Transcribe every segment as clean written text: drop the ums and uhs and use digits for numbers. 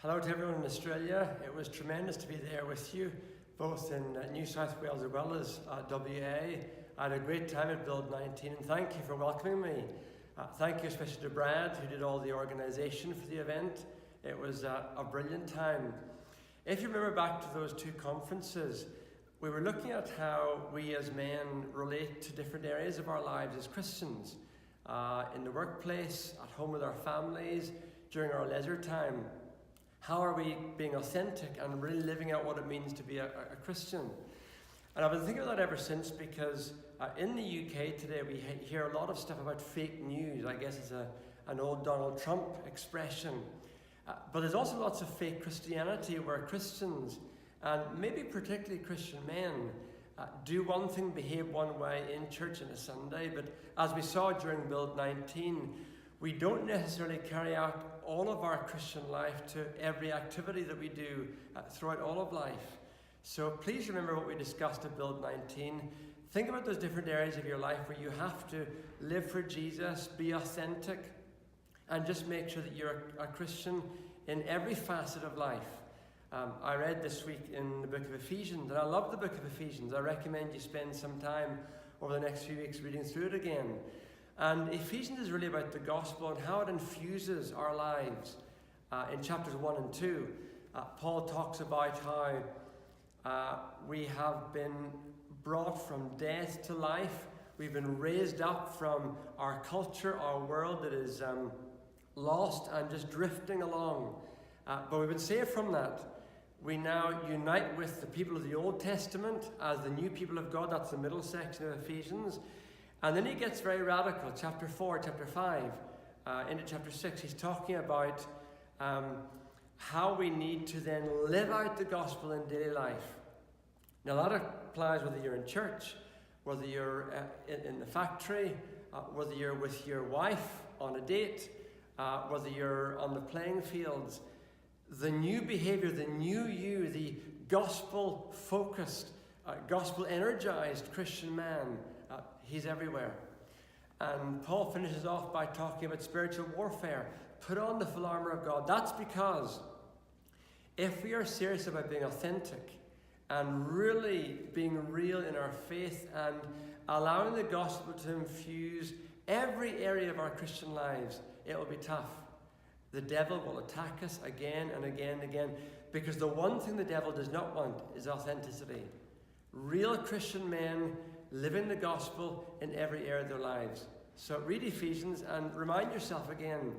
Hello to everyone in Australia. It was tremendous to be there with you, both in New South Wales as well as WA. I had a great time at Build 19 and thank you for welcoming me. Thank you especially to Brad, who did all the organisation for the event. It was a brilliant time. If you remember back to those two conferences, we were looking at how we as men relate to different areas of our lives as Christians. In the workplace, at home with our families, during our leisure time. How are we being authentic and really living out what it means to be a Christian? And I've been thinking about that ever since because in the UK today we hear a lot of stuff about fake news. I guess it's an old Donald Trump expression. But there's also lots of fake Christianity where Christians, and maybe particularly Christian men, do one thing, behave one way in church on a Sunday, but as we saw during Build 19, we don't necessarily carry out all of our Christian life to every activity that we do throughout all of life. So please remember what we discussed at Build 19. Think about those different areas of your life where you have to live for Jesus, be authentic, and just make sure that you're a Christian in every facet of life. I read this week in the book of Ephesians, and I love the book of Ephesians. I recommend you spend some time over the next few weeks reading through it again. And Ephesians is really about the gospel and how it infuses our lives. In chapters 1 and 2, Paul talks about how we have been brought from death to life. We've been raised up from our culture, our world that is lost and just drifting along. But we've been saved from that. We now unite with the people of the Old Testament as the new people of God. That's the middle section of Ephesians. And then he gets very radical. Chapter 4, chapter 5, into chapter 6, he's talking about how we need to then live out the gospel in daily life. Now that applies whether you're in church, whether you're in the factory, whether you're with your wife on a date, whether you're on the playing fields. The new behavior, the new you, the gospel-focused, gospel-energized Christian man, he's everywhere. And Paul finishes off by talking about spiritual warfare. Put on the full armor of God. That's because if we are serious about being authentic and really being real in our faith and allowing the gospel to infuse every area of our Christian lives, it will be tough. The devil will attack us again and again and again because the one thing the devil does not want is authenticity. Real Christian men living the gospel in every area of their lives. So read Ephesians and remind yourself again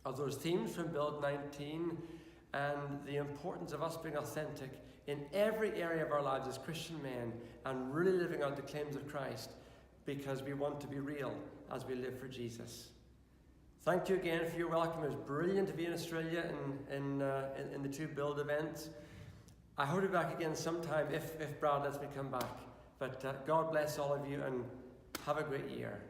of those themes from Build 19 and the importance of us being authentic in every area of our lives as Christian men and really living out the claims of Christ because we want to be real as we live for Jesus. Thank you again for your welcome. It was brilliant to be in Australia in the two Build events. I hope to be back again sometime if Brad lets me come back. But God bless all of you and have a great year.